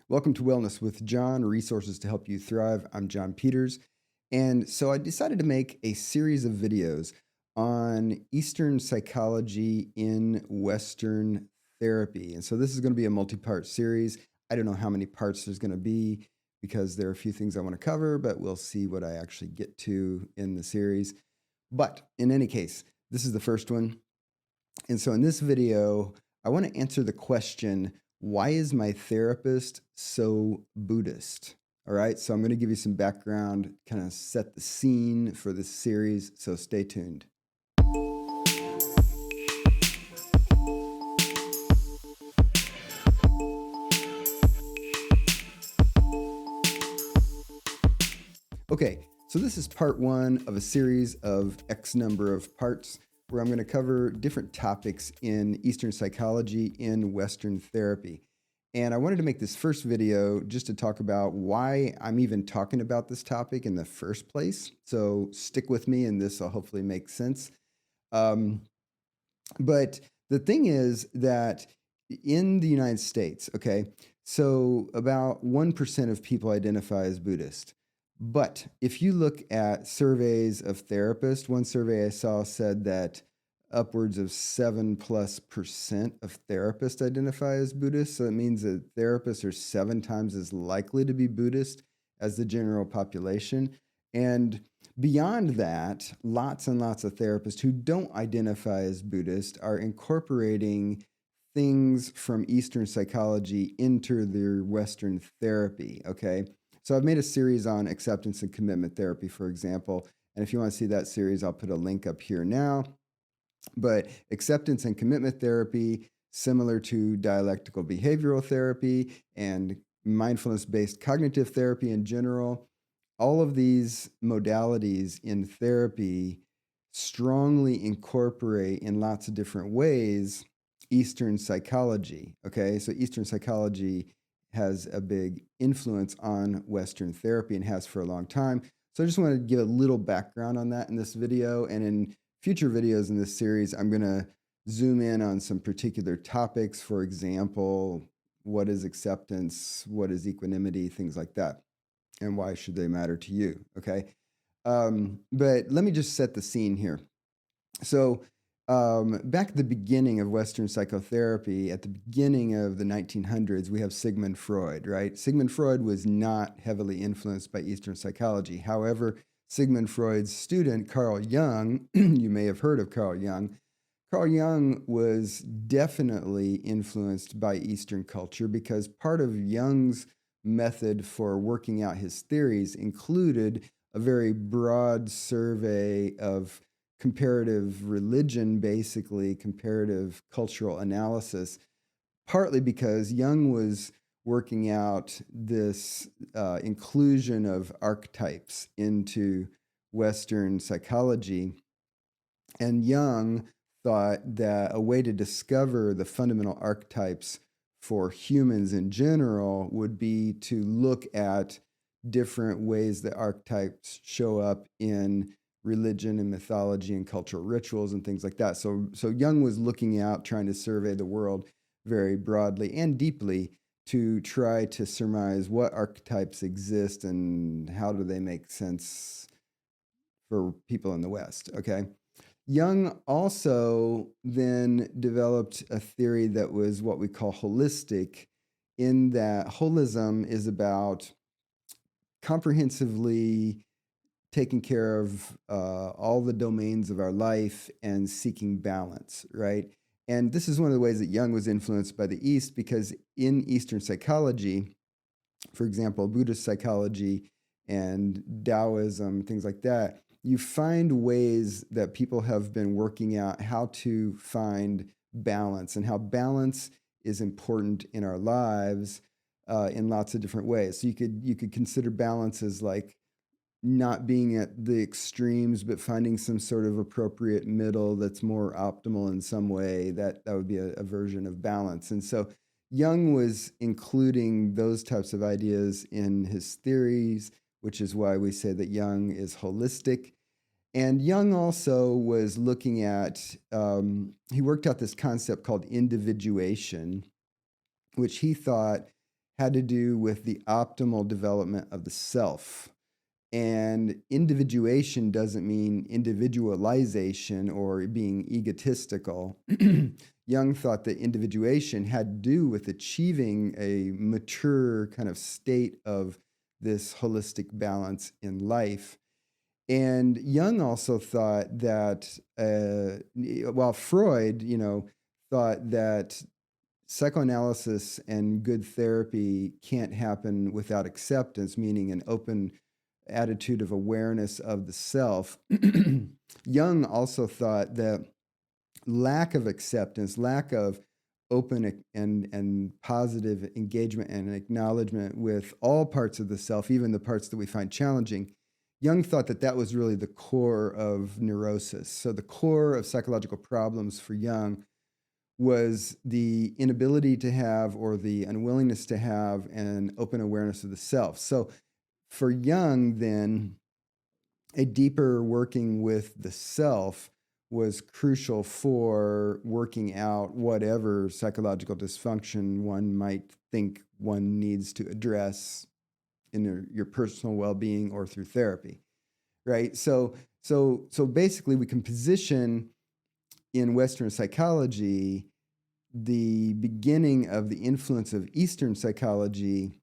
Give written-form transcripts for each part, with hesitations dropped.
Welcome to Wellness with John, resources to help you thrive. I'm John Peters. And so I decided to make a series of videos on Eastern psychology in Western therapy. And so this is going to be a multi-part series. I don't know how many parts there's going to be because there are a few things I want to cover, but we'll see what I actually get to in the series. But in any case, this is the first one. And so in this video, I want to answer the question, why is my therapist so Buddhist? All right, so I'm going to give you some background, kind of set the scene for this series, so stay tuned. Okay, so this is part one of a series of X number of parts where I'm going to cover different topics in Eastern psychology in Western therapy. And I wanted to make this first video just to talk about why I'm even talking about this topic in the first place. So stick with me and this will hopefully make sense. But the thing is that in the United States, okay, so about 1% of people identify as Buddhist. But if you look at surveys of therapists, one survey I saw said that upwards of 7+% of therapists identify as Buddhist. So it means that therapists are 7 times as likely to be Buddhist as the general population. And beyond that, lots and lots of therapists who don't identify as Buddhist are incorporating things from Eastern psychology into their Western therapy, okay? So I've made a series on acceptance and commitment therapy, for example. And if you want to see that series, I'll put a link up here now. But acceptance and commitment therapy, similar to dialectical behavioral therapy and mindfulness-based cognitive therapy in general, all of these modalities in therapy strongly incorporate in lots of different ways Eastern psychology. Okay, so Eastern psychology has a big influence on Western therapy and has for a long time. So I just want to give a little background on that in this video. And in future videos in this series, I'm going to zoom in on some particular topics. For example, what is acceptance? What is equanimity? Things like that. And why should they matter to you? Okay. But let me just set the scene here. So back at the beginning of Western psychotherapy, at the beginning of the 1900s, we have Sigmund Freud, right? Sigmund Freud was not heavily influenced by Eastern psychology. However, Sigmund Freud's student, Carl Jung, you may have heard of Carl Jung. Carl Jung was definitely influenced by Eastern culture because part of Jung's method for working out his theories included a very broad survey of comparative religion, basically comparative cultural analysis, partly because Jung was working out this inclusion of archetypes into Western psychology. And Jung thought that a way to discover the fundamental archetypes for humans in general would be to look at different ways that archetypes show up in religion and mythology and cultural rituals and things like that. So Jung was looking out, trying to survey the world very broadly and deeply to try to surmise what archetypes exist and how do they make sense for people in the West, okay? Jung also then developed a theory that was what we call holistic, in that holism is about comprehensively taking care of all the domains of our life and seeking balance, right? And this is one of the ways that Jung was influenced by the East, because in Eastern psychology, for example, Buddhist psychology and Taoism, things like that, you find ways that people have been working out how to find balance and how balance is important in our lives in lots of different ways. So you could consider balance as like not being at the extremes, but finding some sort of appropriate middle that's more optimal in some way. That would be a version of balance. And so Jung was including those types of ideas in his theories, which is why we say that Jung is holistic. And Jung also was looking at, he worked out this concept called individuation, which he thought had to do with the optimal development of the self. And individuation doesn't mean individualization or being egotistical. Jung thought that individuation had to do with achieving a mature kind of state of this holistic balance in life. And Jung also thought that, while Freud, thought that psychoanalysis and good therapy can't happen without acceptance, meaning an open attitude of awareness of the self. Jung also thought that lack of acceptance, lack of open and positive engagement and acknowledgement with all parts of the self, even the parts that we find challenging, Jung thought that that was really the core of neurosis. So the core of psychological problems for Jung was the inability to have or the unwillingness to have an open awareness of the self. So for Jung, then, a deeper working with the self was crucial for working out whatever psychological dysfunction one might think one needs to address in your personal well-being or through therapy, right? So basically, we can position in Western psychology the beginning of the influence of Eastern psychology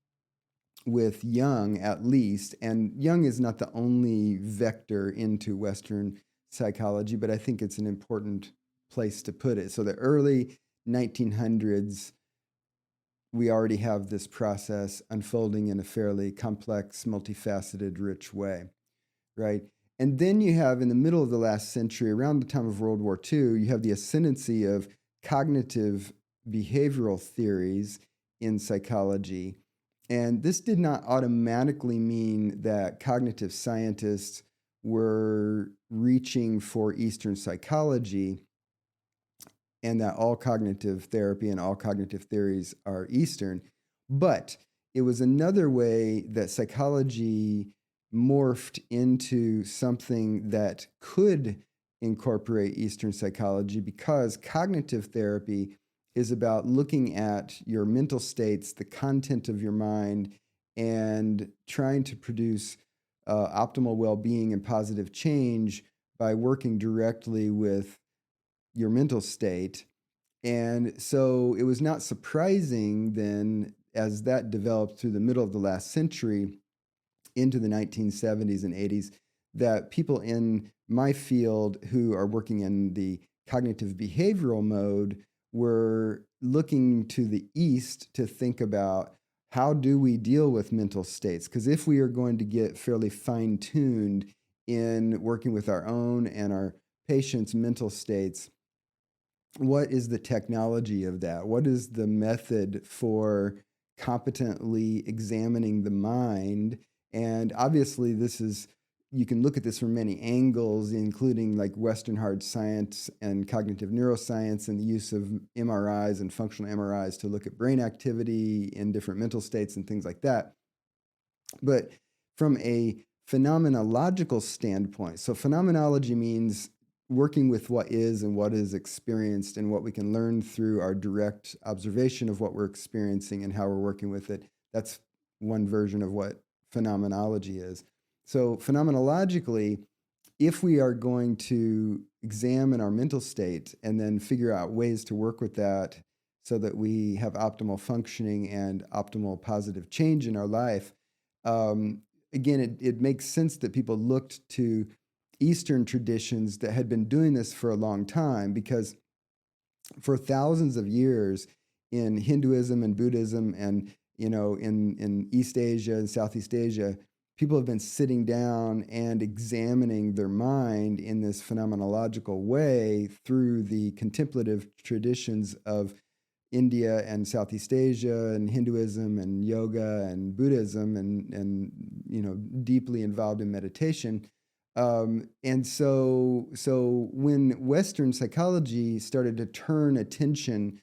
with Jung, at least. And Jung is not the only vector into Western psychology, but I think it's an important place to put it. So the early 1900s, we already have this process unfolding in a fairly complex, multifaceted, rich way, right? And then you have, in the middle of the last century, around the time of World War II, you have the ascendancy of cognitive behavioral theories in psychology. And this did not automatically mean that cognitive scientists were reaching for Eastern psychology and that all cognitive therapy and all cognitive theories are Eastern. But it was another way that psychology morphed into something that could incorporate Eastern psychology, because cognitive therapy is about looking at your mental states, the content of your mind, and trying to produce optimal well-being and positive change by working directly with your mental state. And so it was not surprising then, as that developed through the middle of the last century into the 1970s and 80s, that people in my field who are working in the cognitive behavioral mode were looking to the East to think about, how do we deal with mental states? Because if we are going to get fairly fine-tuned in working with our own and our patients' mental states, what is the technology of that? What is the method for competently examining the mind? And obviously, you can look at this from many angles, including like Western hard science and cognitive neuroscience and the use of MRIs and functional MRIs to look at brain activity in different mental states and things like that. But from a phenomenological standpoint, so phenomenology means working with what is and what is experienced and what we can learn through our direct observation of what we're experiencing and how we're working with it. That's one version of what phenomenology is. So phenomenologically, if we are going to examine our mental state and then figure out ways to work with that so that we have optimal functioning and optimal positive change in our life, again, it makes sense that people looked to Eastern traditions that had been doing this for a long time, because for thousands of years in Hinduism and Buddhism and in East Asia and Southeast Asia, people have been sitting down and examining their mind in this phenomenological way through the contemplative traditions of India and Southeast Asia and Hinduism and yoga and Buddhism and deeply involved in meditation. And so when Western psychology started to turn attention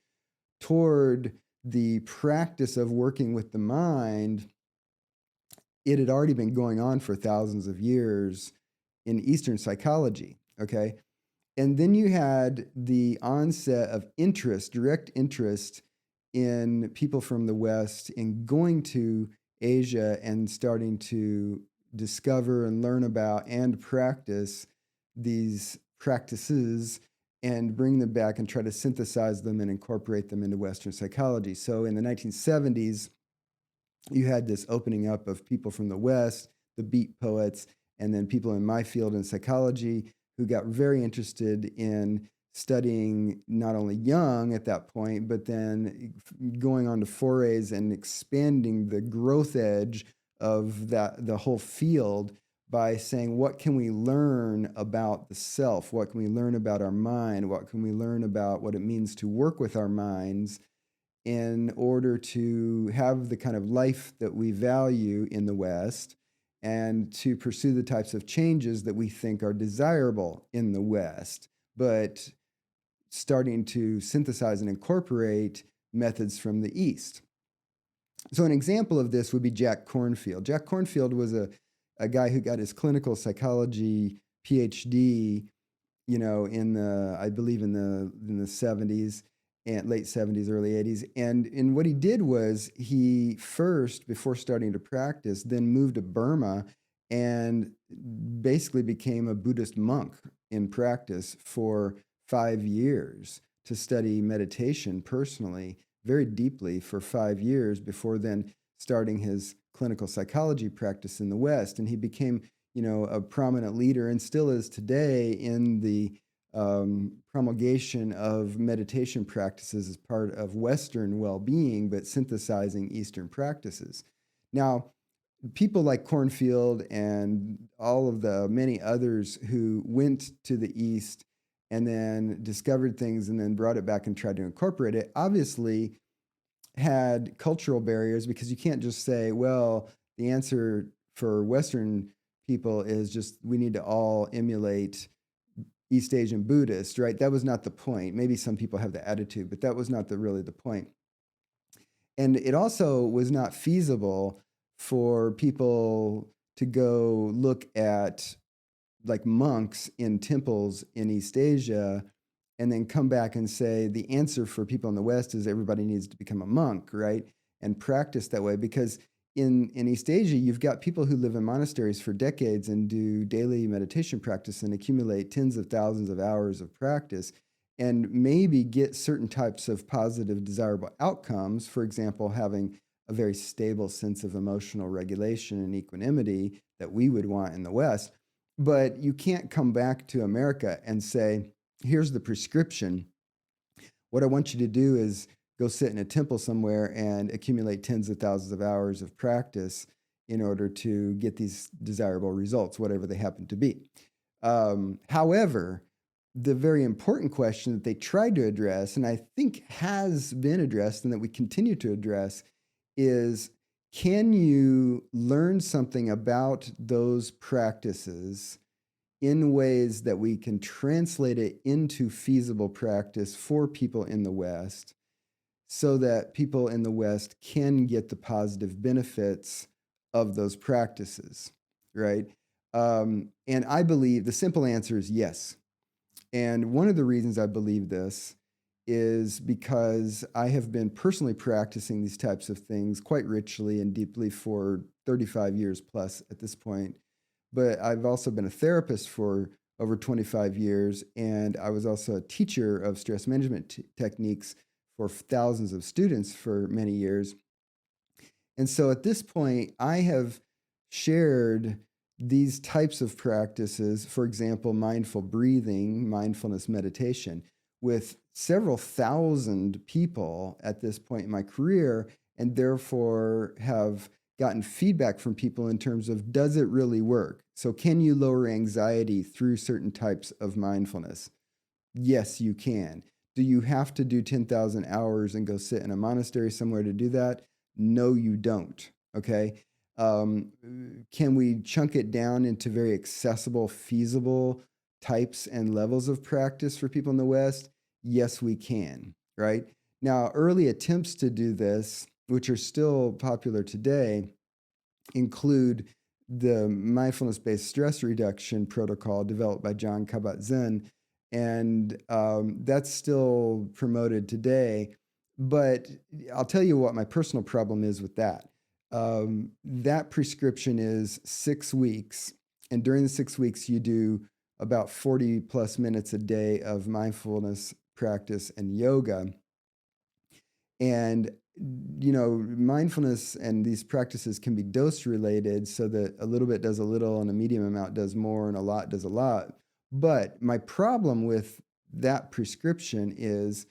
toward the practice of working with the mind, it had already been going on for thousands of years in Eastern psychology, okay? And then you had the onset of interest, direct interest in people from the West in going to Asia and starting to discover and learn about and practice these practices and bring them back and try to synthesize them and incorporate them into Western psychology. So in the 1970s, you had this opening up of people from the West, the beat poets, and then people in my field in psychology who got very interested in studying not only Jung at that point, but then going on to forays and expanding the growth edge of the whole field by saying, what can we learn about the self? What can we learn about our mind? What can we learn about what it means to work with our minds in order to have the kind of life that we value in the West and to pursue the types of changes that we think are desirable in the West, but starting to synthesize and incorporate methods from the East. So an example of this would be Jack Kornfield. Jack Kornfield was a guy who got his clinical psychology PhD, I believe in the 70s and late 70s, early 80s. And what he did was he first, before starting to practice, then moved to Burma and basically became a Buddhist monk in practice for 5 years to study meditation personally, very deeply for 5 years before then starting his clinical psychology practice in the West. And he became, a prominent leader and still is today in the promulgation of meditation practices as part of Western well-being, but synthesizing Eastern practices. Now, people like Kornfield and all of the many others who went to the East and then discovered things and then brought it back and tried to incorporate it, obviously had cultural barriers, because you can't just say, well, the answer for Western people is just we need to all emulate East Asian Buddhists, right? That was not the point. Maybe some people have the attitude, but that was not really the point. And it also was not feasible for people to go look at like monks in temples in East Asia and then come back and say the answer for people in the West is everybody needs to become a monk, right? And practice that way, because in East Asia, you've got people who live in monasteries for decades and do daily meditation practice and accumulate tens of thousands of hours of practice and maybe get certain types of positive, desirable outcomes. For example, having a very stable sense of emotional regulation and equanimity that we would want in the West. But you can't come back to America and say, here's the prescription. What I want you to do is go sit in a temple somewhere and accumulate tens of thousands of hours of practice in order to get these desirable results, whatever they happen to be. However, the very important question that they tried to address, and I think has been addressed and that we continue to address, is can you learn something about those practices in ways that we can translate it into feasible practice for people in the West so that people in the West can get the positive benefits of those practices, right? And I believe the simple answer is yes. And one of the reasons I believe this is because I have been personally practicing these types of things quite richly and deeply for 35 years plus at this point. But I've also been a therapist for over 25 years, and I was also a teacher of stress management techniques for thousands of students for many years. And so at this point, I have shared these types of practices, for example, mindful breathing, mindfulness meditation, with several thousand people at this point in my career, and therefore have gotten feedback from people in terms of, does it really work? So can you lower anxiety through certain types of mindfulness? Yes, you can. Do you have to do 10,000 hours and go sit in a monastery somewhere to do that? No, you don't. Okay. Can we chunk it down into very accessible, feasible types and levels of practice for people in the West? Yes, we can. Right. Now, early attempts to do this, which are still popular today, include the mindfulness-based stress reduction protocol developed by John Kabat-Zinn, and that's still promoted today. But I'll tell you what my personal problem is with that. That prescription is 6 weeks. And during the 6 weeks, you do about 40 plus minutes a day of mindfulness practice and yoga. And, mindfulness and these practices can be dose related so that a little bit does a little and a medium amount does more and a lot does a lot. But my problem with that prescription is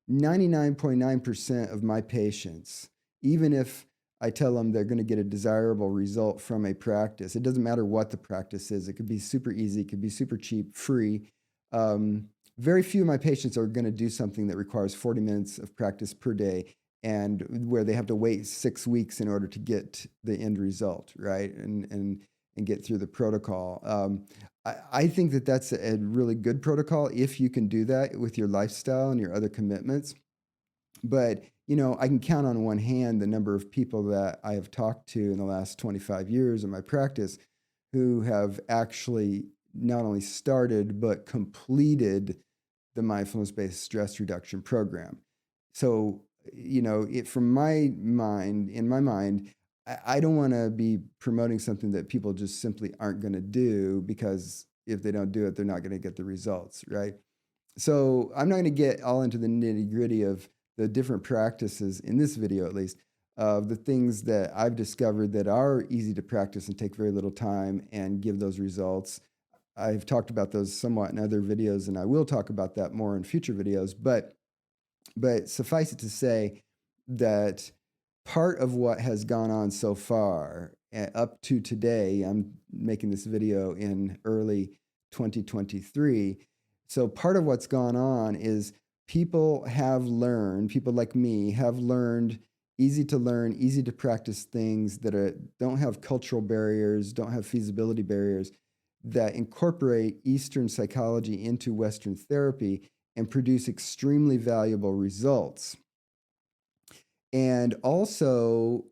99.9% of my patients, even if I tell them they're going to get a desirable result from a practice, it doesn't matter what the practice is. It could be super easy, it could be super cheap, free. Very few of my patients are going to do something that requires 40 minutes of practice per day and where they have to wait 6 weeks in order to get the end result, right? And get through the protocol. I think that that's a really good protocol if you can do that with your lifestyle and your other commitments. But, I can count on one hand the number of people that I have talked to in the last 25 years of my practice who have actually not only started but completed the mindfulness-based stress reduction program. So, from my mind, in my mind, I don't want to be promoting something that people just simply aren't going to do because if they don't do it, they're not going to get the results, right? So I'm not going to get all into the nitty gritty of the different practices in this video, at least, of the things that I've discovered that are easy to practice and take very little time and give those results. I've talked about those somewhat in other videos, and I will talk about that more in future videos. But suffice it to say that part of what has gone on so far up to today, I'm making this video in early 2023. So part of what's gone on is people like me have learned easy to learn, easy to practice things that don't have cultural barriers, don't have feasibility barriers, that incorporate Eastern psychology into Western therapy and produce extremely valuable results. And also,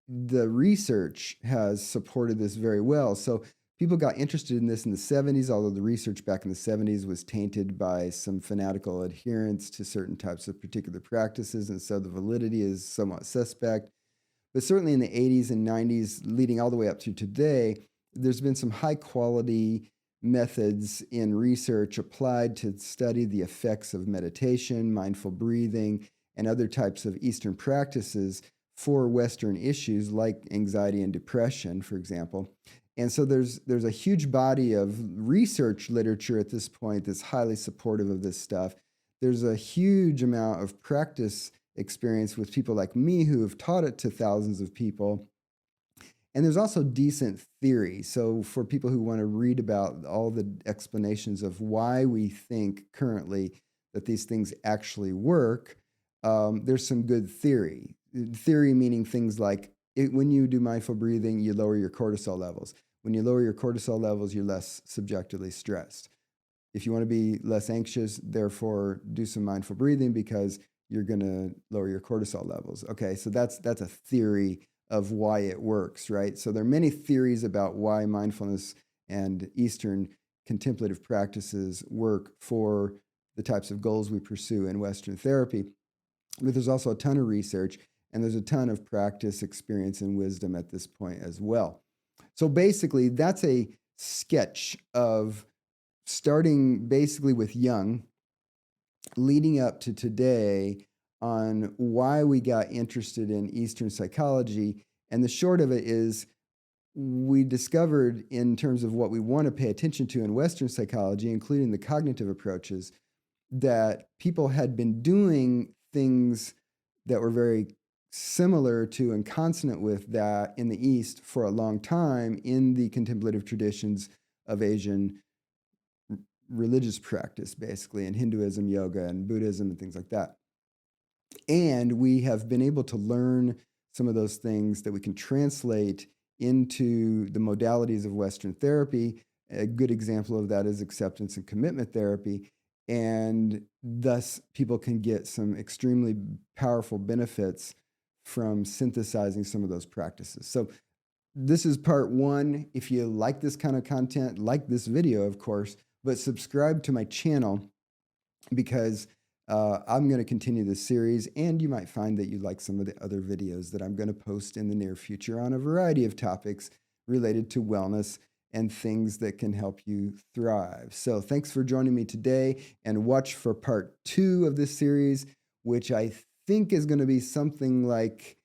the research has supported this very well. So people got interested in this in the 70s, although the research back in the 70s was tainted by some fanatical adherence to certain types of particular practices, and so the validity is somewhat suspect. But certainly in the 80s and 90s, leading all the way up to today, there's been some high quality methods in research applied to study the effects of meditation, mindful breathing, and other types of Eastern practices for Western issues like anxiety and depression, for example. And so there's a huge body of research literature at this point that's highly supportive of this stuff. There's a huge amount of practice experience with people like me who have taught it to thousands of people. And there's also decent theory. So for people who want to read about all the explanations of why we think currently that these things actually work, there's some good theory. Theory meaning things like when you do mindful breathing, you lower your cortisol levels. When you lower your cortisol levels, you're less subjectively stressed. If you want to be less anxious, therefore do some mindful breathing because you're going to lower your cortisol levels. Okay, so that's a theory of why it works, right? So there are many theories about why mindfulness and Eastern contemplative practices work for the types of goals we pursue in Western therapy. But there's also a ton of research and there's a ton of practice, experience, and wisdom at this point as well. So basically, that's a sketch of starting basically with Jung, leading up to today on why we got interested in Eastern psychology. And the short of it is we discovered in terms of what we want to pay attention to in Western psychology, including the cognitive approaches, that people had been doing things that were very similar to and consonant with that in the East for a long time in the contemplative traditions of Asian religious practice, basically, in Hinduism, yoga, and Buddhism, and things like that. And we have been able to learn some of those things that we can translate into the modalities of Western therapy. A good example of that is acceptance and commitment therapy. And thus, people can get some extremely powerful benefits from synthesizing some of those practices. So this is part one. If you like this kind of content, like this video, of course, but subscribe to my channel because I'm going to continue this series, and you might find that you like some of the other videos that I'm going to post in the near future on a variety of topics related to wellness and things that can help you thrive. So thanks for joining me today, and watch for part 2 of this series, which I think is going to be something like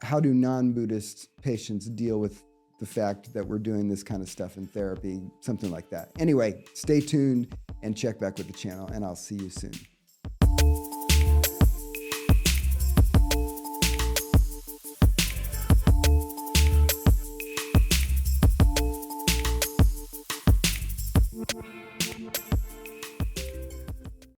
how do non-Buddhist patients deal with the fact that we're doing this kind of stuff in therapy, something like that. Anyway, stay tuned and check back with the channel, and I'll see you soon.